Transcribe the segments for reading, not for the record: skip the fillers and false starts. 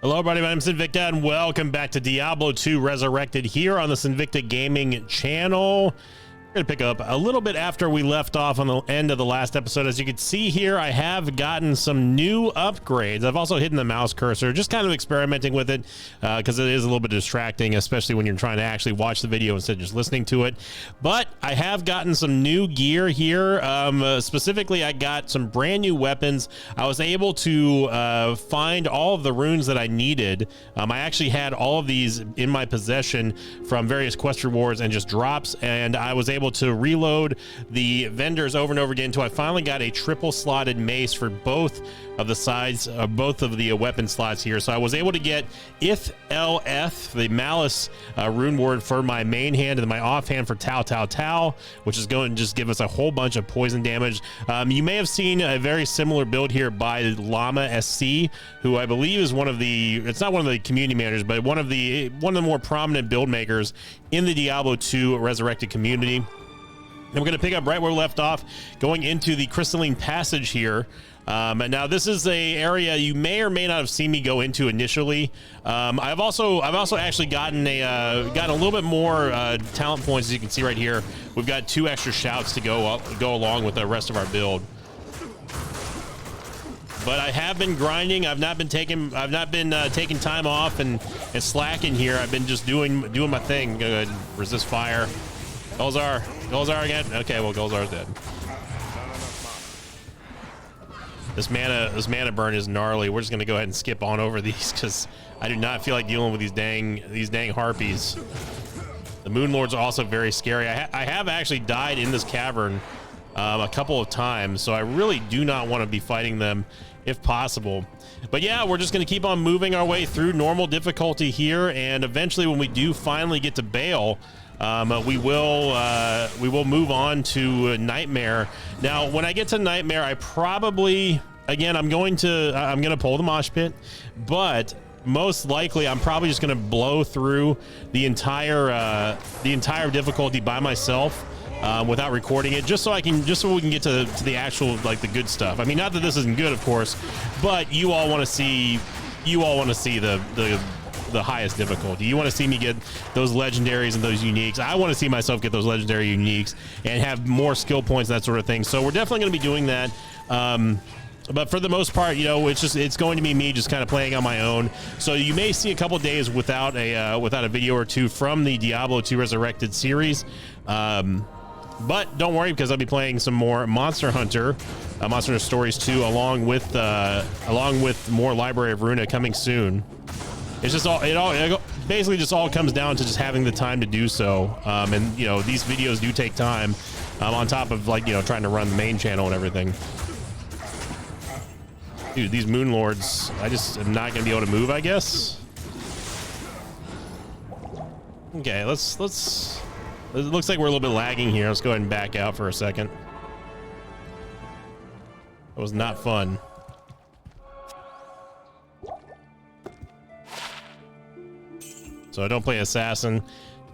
Hello everybody, my name is Invicta and welcome back to Diablo 2 Resurrected here on the Invicta Gaming channel. We're gonna pick up a little bit after we left off on the end of the last episode. As you can see here, I have gotten some new upgrades. I've also hidden the mouse cursor, just kind of experimenting with it because it is a little bit distracting, especially when you're trying to actually watch the video instead of just listening to it. But I have gotten some new gear here. Specifically, I got some brand new weapons. I was able to find all of the runes that I needed. I actually had all of these in my possession from various quest rewards and just drops, and I was able to reload the vendors over and over again until I finally got a triple slotted mace for both of the sides of both of the weapon slots here. So I was able to get If-LF, the Malice rune word for my main hand, and my offhand for Tau Tau Tau, which is going to just give us a whole bunch of poison damage. You may have seen a very similar build here by Llama SC, who I believe is one of the, it's not one of the community managers, but one of the more prominent build makers in the Diablo 2 Resurrected community. And we're going to pick up right where we left off, going into the crystalline passage here. Now this is a area you may or may not have seen me go into initially. I've also actually gotten a little bit more talent points, as you can see right here. We've got 2 extra shouts to go along with the rest of our build. But I have been grinding. I've not been taking time off and slacking here. I've been just doing my thing. Go ahead and resist fire. Golzar again. Okay, well, Golzar's dead. This mana burn is gnarly. We're just gonna go ahead and skip on over these because I do not feel like dealing with these dang harpies. The Moon Lords are also very scary. I have actually died in this cavern a couple of times, so I really do not want to be fighting them if possible. But yeah, we're just gonna keep on moving our way through normal difficulty here, and eventually when we do finally get to Baal, we will move on to Nightmare. Now, when I get to Nightmare, I probably, again, I'm gonna pull the mosh pit, but most likely I'm probably just gonna blow through the entire difficulty by myself without recording it, just so we can get to the actual, like, the good stuff. I mean, not that this isn't good, of course, but you all want to see the highest difficulty. You want to see me get those legendaries and those uniques. I want to see myself get those legendary uniques and have more skill points, that sort of thing. So we're definitely going to be doing that. But for the most part, you know, it's going to be me just kind of playing on my own. So you may see a couple days without a video or two from the Diablo 2 Resurrected series. But don't worry, because I'll be playing some more Monster Hunter Stories 2 along with more Library of Runa coming soon. It's just it basically just all comes down to just having the time to do so. And you know, these videos do take time on top of, like, you know, trying to run the main channel and everything. Dude, these Moon Lords, I just am not gonna be able to move, I guess. Okay, it looks like we're a little bit lagging here. Let's go ahead and back out for a second. That was not fun. So I don't play Assassin.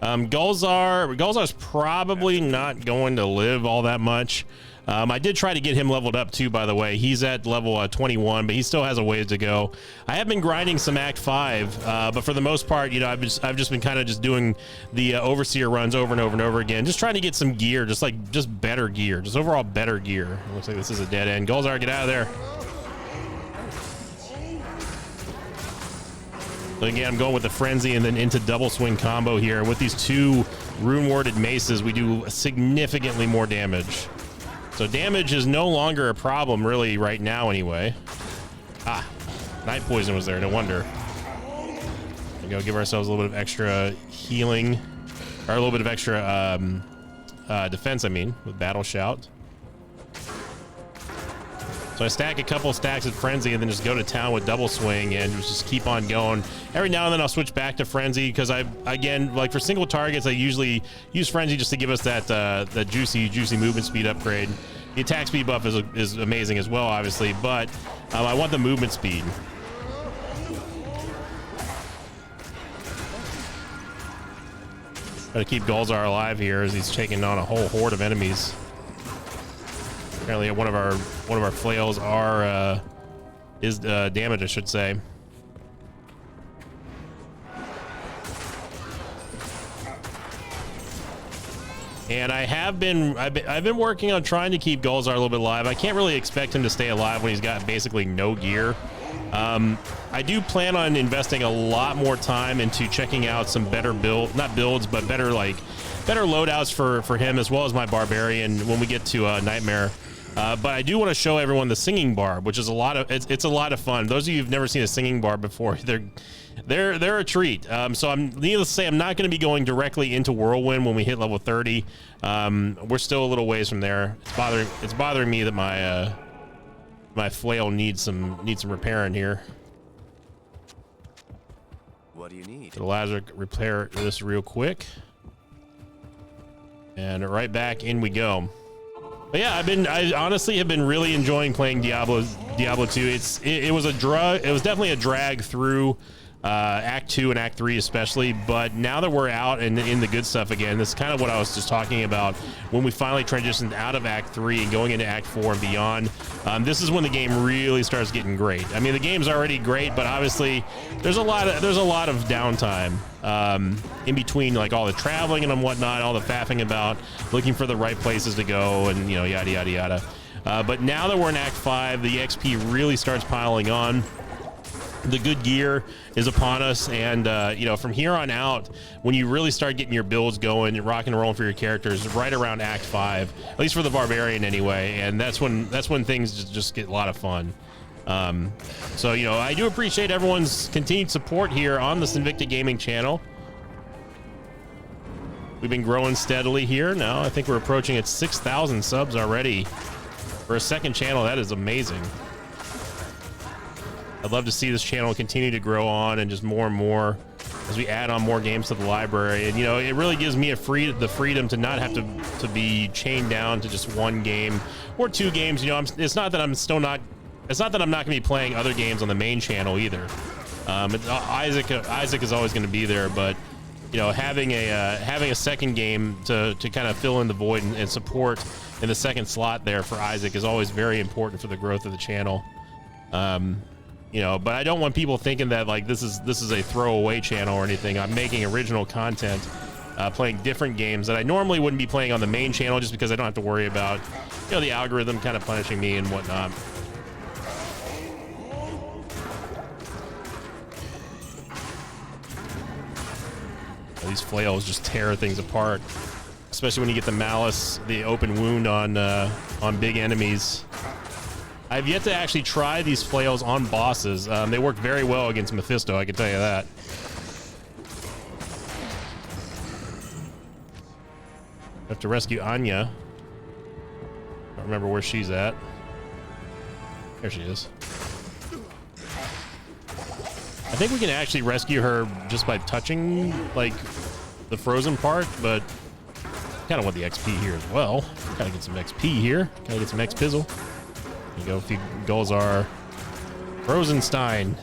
Golzar's probably not going to live all that much. I did try to get him leveled up too, by the way. He's at level 21, but he still has a ways to go. I have been grinding some Act 5, but for the most part, you know, I've just been kind of just doing the Overseer runs over and over and over again, just trying to get some gear, just better gear, just overall better gear. It looks like this is a dead end. Golzar, get out of there. So again, I'm going with the Frenzy and then into double swing combo here. And with these 2 rune worded maces, we do significantly more damage. So damage is no longer a problem really right now anyway. Ah, Night Poison was there, no wonder. We go give ourselves a little bit of extra healing, or a little bit of extra defense, I mean, with Battle Shout. So I stack a couple stacks of Frenzy and then just go to town with double swing and just keep on going. Every now and then I'll switch back to Frenzy because again, like for single targets, I usually use Frenzy just to give us that juicy movement speed upgrade. The attack speed buff is amazing as well, obviously, but I want the movement speed. Try to keep Golzar alive here as he's taking on a whole horde of enemies. Apparently one of our flails is damage, I should say. And I've been working on trying to keep Golzar a little bit alive. I can't really expect him to stay alive when he's got basically no gear. I do plan on investing a lot more time into checking out some better not builds, but better loadouts for him, as well as my barbarian when we get to Nightmare. But I do want to show everyone the singing barb, which is it's a lot of fun. Those of you who've never seen a singing barb before, they're a treat. So needless to say, I'm not going to be going directly into Whirlwind when we hit level 30. We're still a little ways from there. It's bothering me that my flail needs some repairing here. What do you need? So Lazarus, repair this real quick, and right back in we go. But yeah, I honestly have been really enjoying playing Diablo 2. It was definitely a drag through Act 2 and Act 3 especially, but now that we're out and in the good stuff again, this is kind of what I was just talking about when we finally transitioned out of Act 3 and going into Act 4 and beyond. This is when the game really starts getting great. I mean, the game's already great, but obviously there's a lot of downtime in between, like all the traveling and whatnot, all the faffing about looking for the right places to go, and yada yada yada. But now that we're in Act 5, the XP really starts piling on. The good gear is upon us, and from here on out, when you really start getting your builds going, rock and rolling for your characters, right around Act 5, at least for the barbarian anyway, and that's when things just get a lot of fun. So I do appreciate everyone's continued support here on the Invicta Gaming channel. We've been growing steadily here. Now I think we're approaching 6,000 subs already for a second channel. That is amazing. I'd love to see this channel continue to grow on, and just more and more as we add on more games to the library. And it really gives me the freedom to not have to be chained down to just one game or two games. It's not that I'm not going to be playing other games on the main channel either. Isaac is always going to be there, but having a second game to kind of fill in the void and support in the second slot there for Isaac is always very important for the growth of the channel. But I don't want people thinking that like this is a throwaway channel or anything. I'm making original content, playing different games that I normally wouldn't be playing on the main channel, just because I don't have to worry about the algorithm kind of punishing me and whatnot. These flails just tear things apart, especially when you get the malice, the open wound on big enemies. I've yet to actually try these flails on bosses. They work very well against Mephisto, I can tell you that. I have to rescue Anya. I don't remember where she's at. There she is. I think we can actually rescue her just by touching like the frozen part, but kind of want the XP here as well. Gotta get some XP here. Gotta get some X-Pizzle. There you go. A few goals are Rosenstein.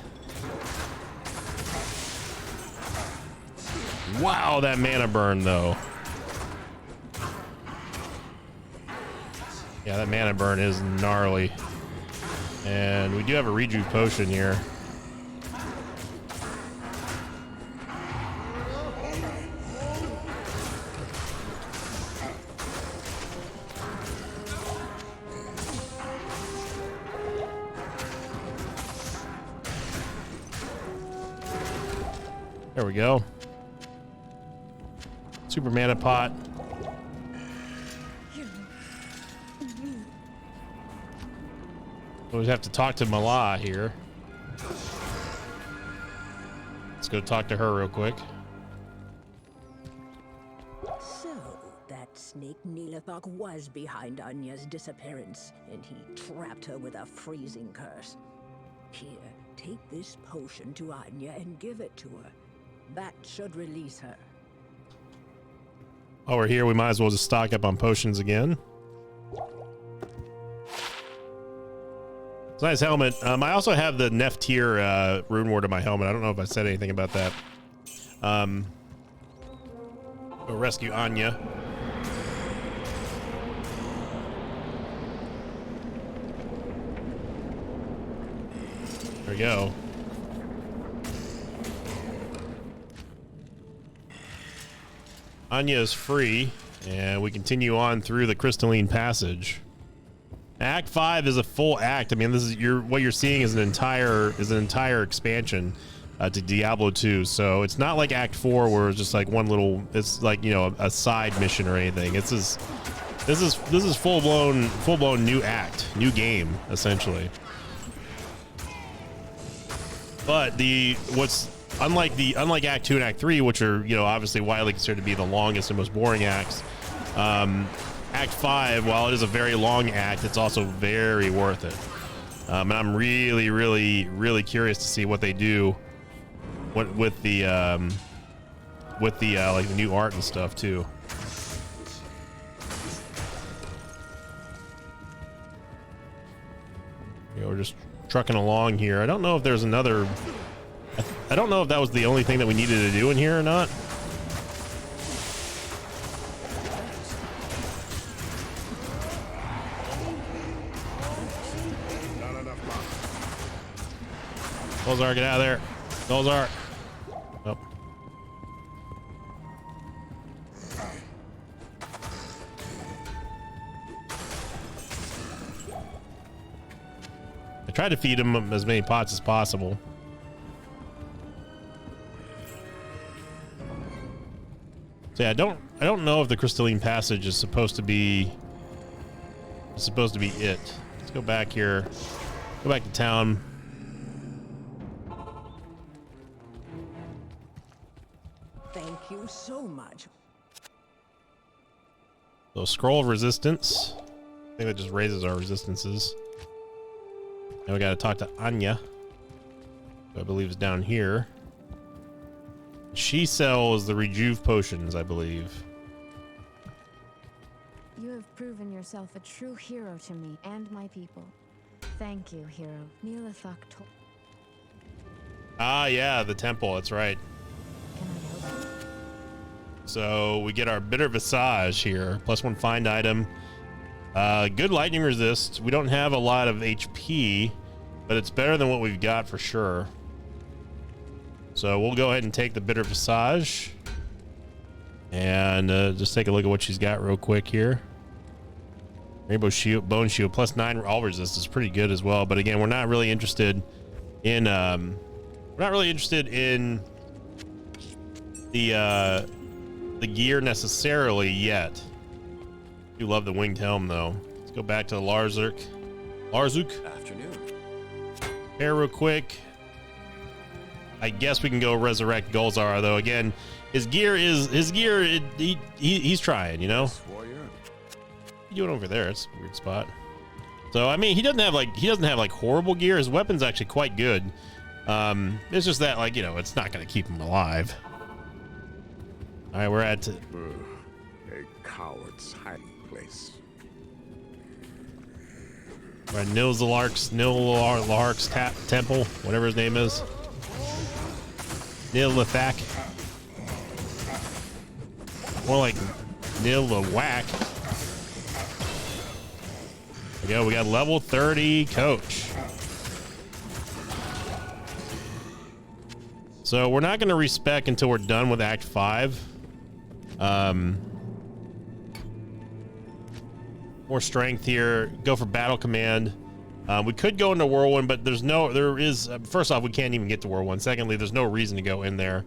Wow, that mana burn though. Yeah, that mana burn is gnarly. And we do have a rejuve potion here. There we go. Super mana pot. We'll have to talk to Mala here. Let's go talk to her real quick. So, that snake Neelathok was behind Anya's disappearance, and he trapped her with a freezing curse. Here, take this potion to Anya and give it to her. That should release her. While we're here, we might as well just stock up on potions again. It's a nice helmet. I also have the Neftir rune ward in my helmet. I don't know if I said anything about that. Go rescue Anya. There we go. Anya is free. And we continue on through the crystalline passage. Act 5 is a full act. I mean, this is what you're seeing is an entire expansion to Diablo 2. So it's not like Act 4 where it's just like one little, it's like, you know, a side mission or anything. This is full blown new act, new game essentially. But unlike Act 2 and Act 3, which are, you know, obviously widely considered to be the longest and most boring acts, Act 5, while it is a very long act, it's also very worth it. And I'm really curious to see what they do with the like the new art and stuff too. You know, we're just trucking along here. I don't know if there's another. I don't know if that was the only thing that we needed to do in here or not. Golzar, get out of there. Golzar. Oh. I tried to feed him as many pots as possible. So yeah, I don't know if the crystalline passage is supposed to be it. Let's go back here. Go back to town. Thank you so much. So scroll of resistance. I think that just raises our resistances. Now we gotta talk to Anya, who I believe is down here. She sells the rejuve potions, I believe. You have proven yourself a true hero to me and my people. Thank you, hero. Nilithok. Ah, yeah, the temple. That's right. Can I help you? So we get our bitter visage here. +1 find item. Good lightning resist. We don't have a lot of HP, but it's better than what we've got for sure. So we'll go ahead and take the bitter visage and just take a look at what she's got real quick here. Rainbow shield, bone shield, +9 all resist is pretty good as well. But again, we're not really interested in the gear necessarily yet. I do love the winged helm though. Let's go back to Larzuk. Afternoon. Here real quick. I guess we can go resurrect Golzar though. Again, he's trying, you know. Warrior. What are you doing over there? It's a weird spot. So I mean, he doesn't have like horrible gear. His weapon's actually quite good. It's just that, like, you know, it's not gonna keep him alive. All right, we're at A coward's hiding place. we're at Nillark's temple, whatever his name is. Nilithak. More like Nilawak. There we go. We got level 30 coach. So we're not going to respec until we're done with Act 5. More strength here. Go for battle command. We could go into Whirlwind, but first off, we can't even get to Whirlwind. Secondly, there's no reason to go in there.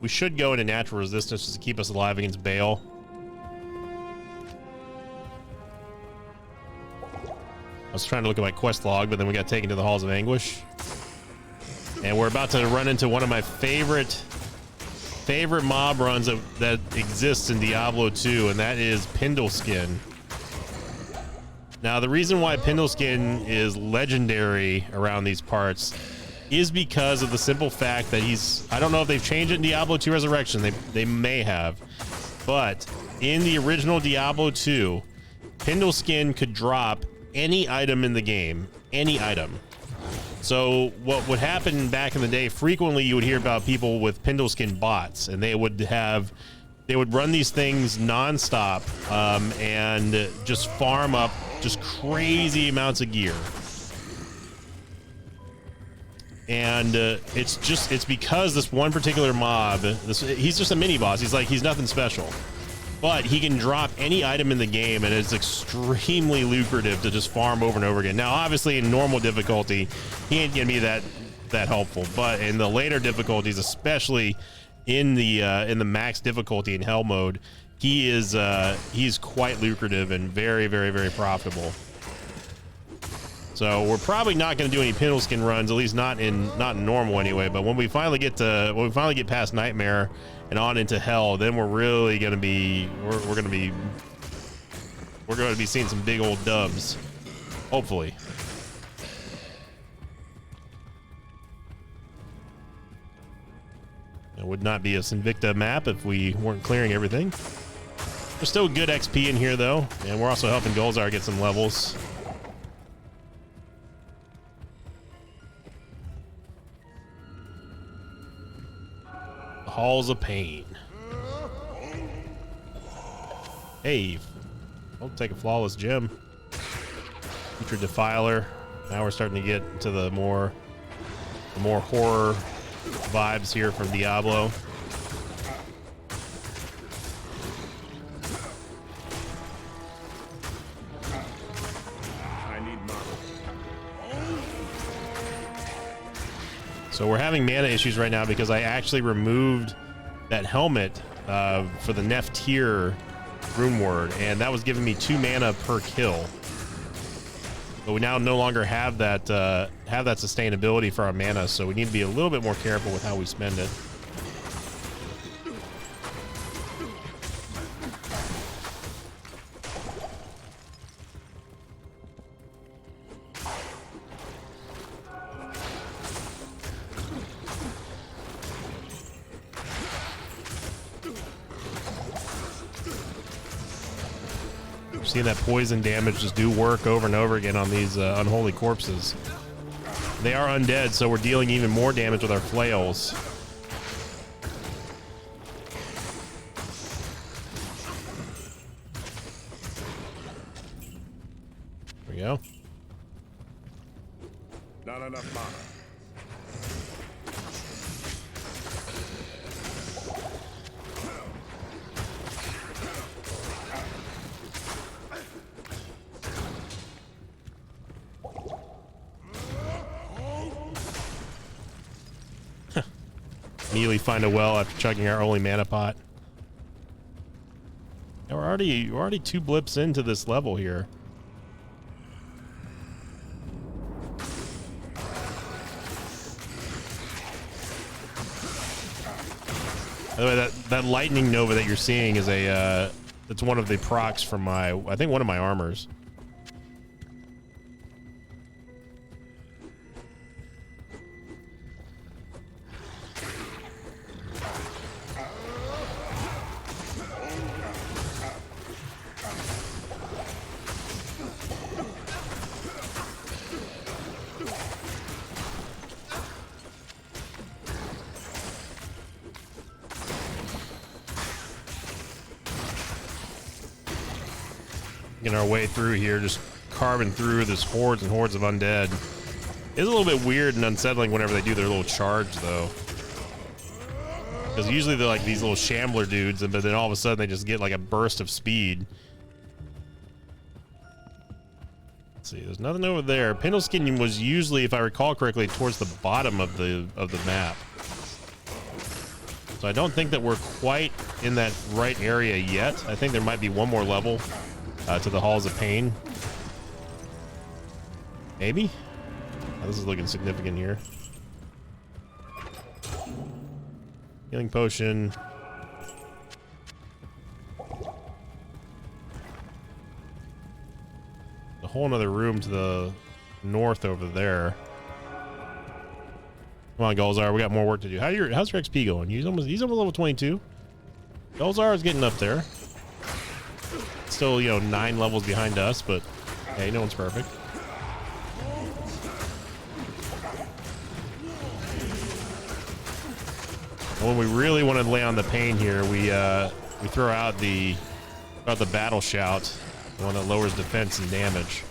We should go into natural resistance just to keep us alive against Baal. I was trying to look at my quest log, but then we got taken to the Halls of Anguish. And we're about to run into one of my favorite mob runs that exists in Diablo 2, and that is Pindleskin. Now, the reason why Pindleskin is legendary around these parts is because of the simple fact that I don't know if they've changed it in Diablo 2 Resurrection. They may have. But in the original Diablo 2, Pindleskin could drop any item in the game. Any item. So what would happen back in the day, frequently you would hear about people with Pindleskin bots, and they would run these things nonstop and just farm up just crazy amounts of gear. And it's because this one particular mob, he's just a mini boss. He's nothing special. but he can drop any item in the game, and it's extremely lucrative to just farm over and over again. Now, obviously, in normal difficulty, he ain't gonna be that helpful, but in the later difficulties, especially in the max difficulty in hell mode, he's quite lucrative and very, very, very profitable. So we're probably not going to do any pintle skin runs, at least not in normal anyway. But when we finally get past Nightmare and on into Hell, then we're really going to be we're going to be seeing some big old dubs, hopefully. It would not be a Sinvicta map if we weren't clearing everything. There's still good XP in here though, and we're also helping Golzar get some levels. Halls of Pain. Hey, I'll take a flawless gem. Future Defiler. Now we're starting to get to the more horror vibes here from Diablo. So we're having mana issues right now because I actually removed that helmet for the Neff tier rune word, and that was giving me 2 mana per kill. But we now no longer have that sustainability for our mana, so we need to be a little bit more careful with how we spend it. Seeing that poison damage just do work over and over again on these unholy corpses. They are undead, so we're dealing even more damage with our flails. There we go. Not enough mana. Immediately find a well after chugging our only mana pot. And we're already 2 blips into this level here. By the way, that lightning nova that you're seeing is it's one of the procs from I think one of my armors. Getting our way through here, just carving through this hordes and hordes of undead. It's a little bit weird and unsettling whenever they do their little charge, though. Because usually they're like these little shambler dudes, but then all of a sudden they just get like a burst of speed. Let's see, there's nothing over there. Pintleskin was usually, if I recall correctly, towards the bottom of the map. So I don't think that we're quite in that right area yet. I think there might be one more level to the Halls of Pain. Maybe? Oh, this is looking significant here. Healing potion. A whole nother room to the north over there. Come on, Golzar, we got more work to do. How's your XP going? He's almost level 22. Golzar is getting up there. Still, 9 levels behind us, but hey, no one's perfect. And when we really want to lay on the pain here, we throw out the battle shout, the one that lowers defense and damage.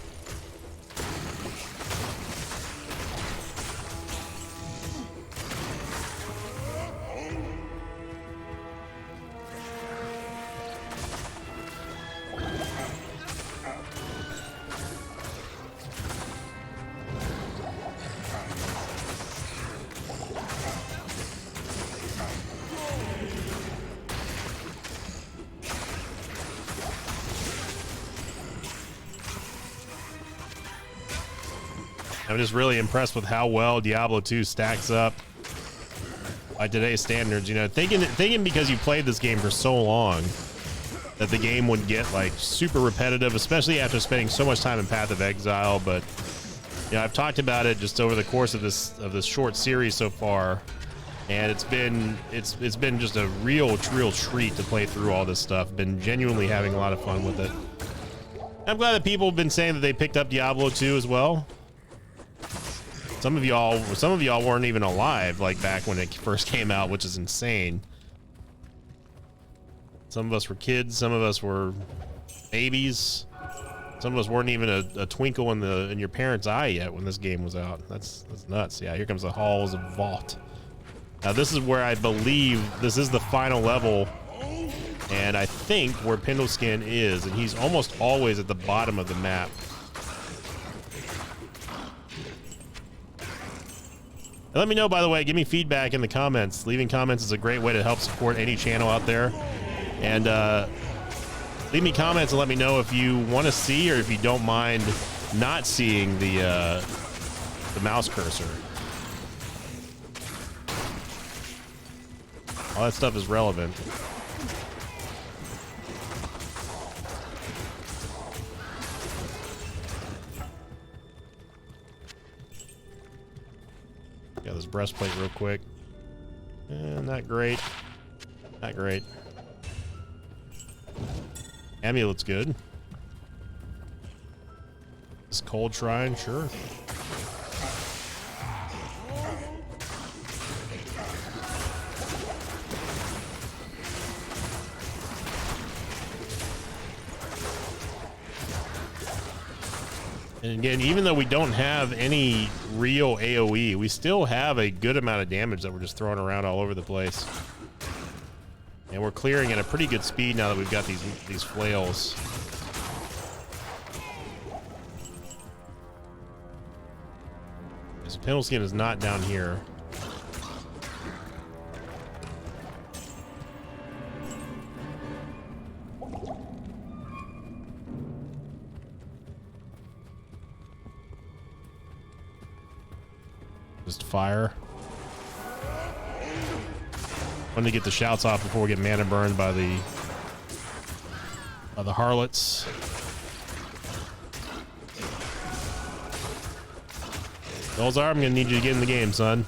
I'm just really impressed with how well Diablo 2 stacks up by today's standards. You know, thinking because you played this game for so long that the game would get like super repetitive, especially after spending so much time in Path of Exile. But you know, I've talked about it just over the course of this short series so far, and it's been just a real treat to play through all this stuff. Been genuinely having a lot of fun with it. I'm glad that people have been saying that they picked up Diablo 2 as well. Some of y'all weren't even alive like back when it first came out, which is insane. Some of us were kids, some of us were babies. Some of us weren't even a twinkle in your parents' eye yet when this game was out. That's nuts. Yeah, here comes the halls of Vault. Now this is where I believe this is the final level, and I think where Pendleskin is, and he's almost always at the bottom of the map. And let me know, by the way, give me feedback in the comments. Leaving comments is a great way to help support any channel out there. And leave me comments and let me know if you want to see or if you don't mind not seeing the mouse cursor. All that stuff is relevant. Got this breastplate real quick. Not great. Not great. Amulet's good. This cold shrine, sure. And again, even though we don't have any real AoE, we still have a good amount of damage that we're just throwing around all over the place. And we're clearing at a pretty good speed now that we've got these flails. This Pendleskin is not down here. Just fire. Wanted to get the shouts off before we get mana burned by the harlots. Golzar, I'm gonna need you to get in the game, son.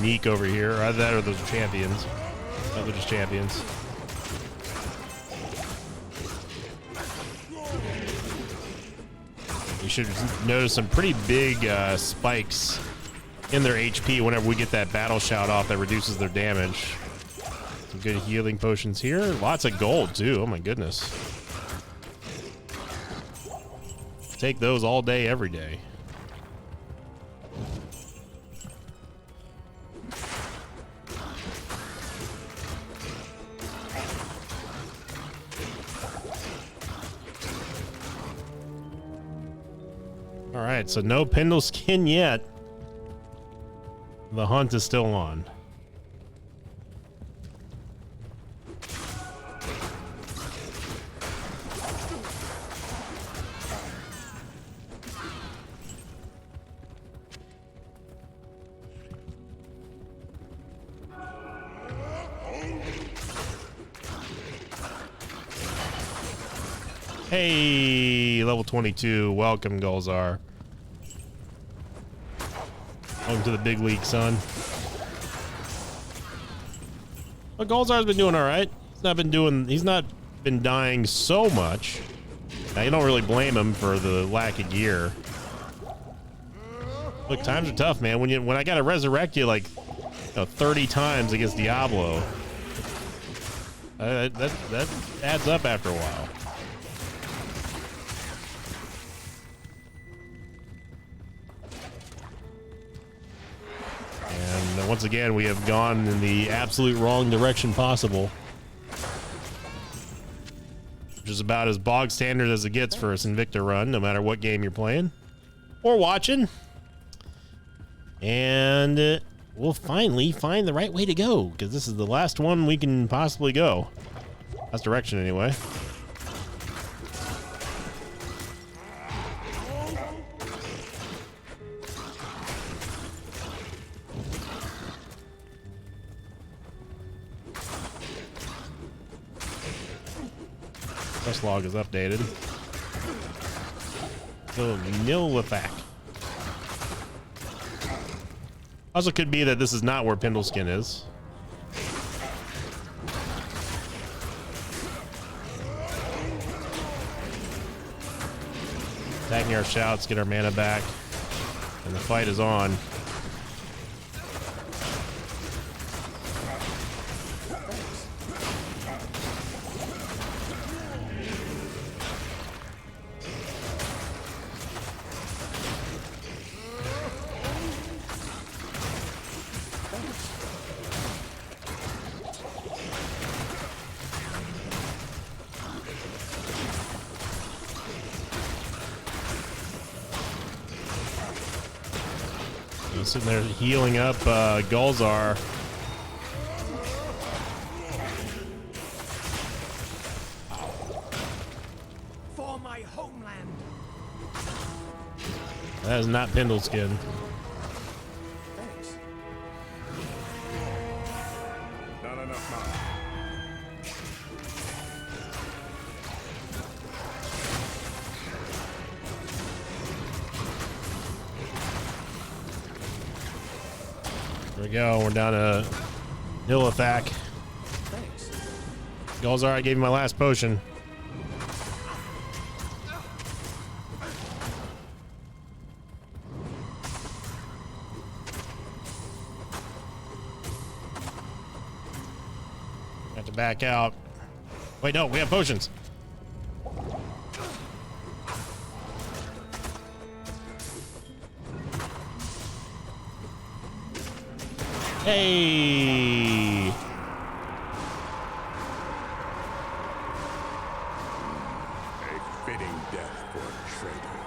Unique over here. Either that or those are champions. Oh, they're just champions. You should notice some pretty big spikes in their HP whenever we get that battle shout off that reduces their damage. Some good healing potions here. Lots of gold too. Oh my goodness. Take those all day, every day. All right, so no Pendleskin yet. The hunt is still on. Hey, level 22. Welcome, Golzar. Welcome to the big league, son. Well, Golzar's been doing all right. He's not been dying so much. Now, you don't really blame him for the lack of gear. Look, times are tough, man. When I gotta resurrect you like 30 times against Diablo, that adds up after a while. once again, we have gone in the absolute wrong direction possible. Which is about as bog standard as it gets for a Sinvicta run, no matter what game you're playing or watching. And we'll finally find the right way to go, because this is the last one we can possibly go. Last direction, anyway. Quest log is updated. So, Nilithak. Also could be that this is not where Pendleskin is. Attacking our shouts, get our mana back, and the fight is on. Sitting there healing up Gulzar. For my homeland. That is not Pendleskin. Thanks. Not enough mana. There we go. We're down to Nilithak. Thanks. Gulzar, I gave you my last potion. Have to back out. Wait, no, we have potions. Hey! A fitting death for a traitor.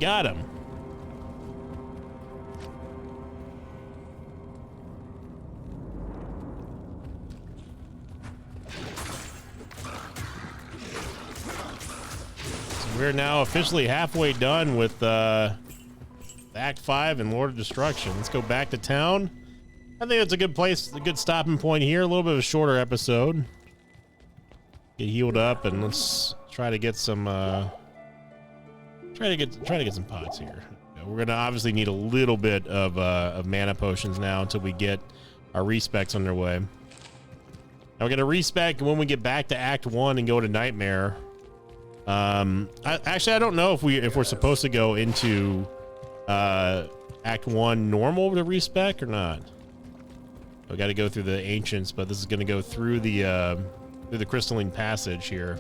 Got him. So we're now officially halfway done with Act 5 and Lord of Destruction. Let's go back to town. I think it's a good place, a good stopping point here. A little bit of a shorter episode. Get healed up and let's try to get some try to get some pots here. We're gonna obviously need a little bit of mana potions now until we get our respecs underway. Now we're gonna respec when we get back to Act 1 and go to Nightmare. Actually, I don't know if we're supposed to go into Act 1 normal to respec or not. We got to go through the ancients, but this is going to go through the crystalline passage here.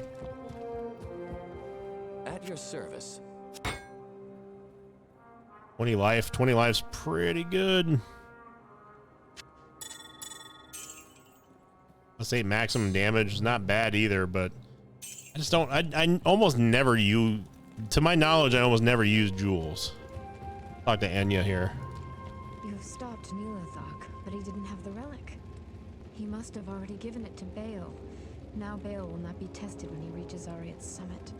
At your service. 20 life. 20 life's pretty good. Let's say maximum damage is not bad either, but I just don't. I almost never use, to my knowledge, I almost never use jewels. Talk to Anya here. You have stopped Nilithak, but he didn't have the relic. He must have already given it to Baal. Now Baal will not be tested when he reaches Ariat's summit.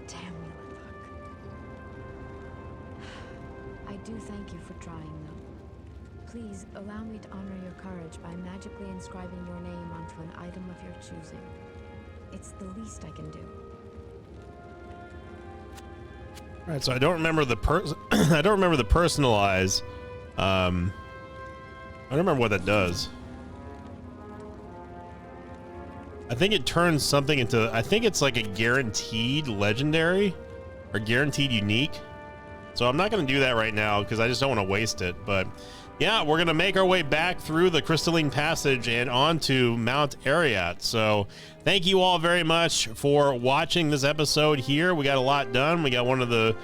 Damn Nilithak. I do thank you for trying, though. Please allow me to honor your courage by magically inscribing your name onto an item of your choosing. It's the least I can do. All right, so I don't remember the I don't remember the personalize. I don't remember what that does. I think it turns something into, I think it's like a guaranteed legendary or guaranteed unique. So I'm not going to do that right now because I just don't want to waste it. But yeah, we're going to make our way back through the crystalline passage and onto Mount Ariat. So thank you all very much for watching this episode here. We got a lot done. We got one of the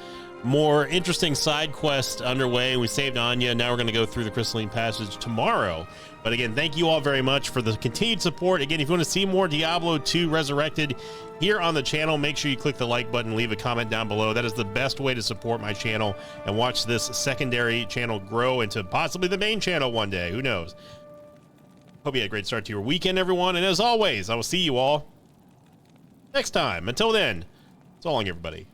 more interesting side quest underway. We saved Anya. Now we're going to go through the crystalline passage tomorrow. But again, thank you all very much for the continued support. Again, if you want to see more Diablo 2 Resurrected here on the channel, make sure you click the like button, leave a comment down below. That is the best way to support my channel and watch this secondary channel grow into possibly the main channel one day. Who knows? Hope you had a great start to your weekend, everyone. And as always, I will see you all next time. Until then, so long, everybody.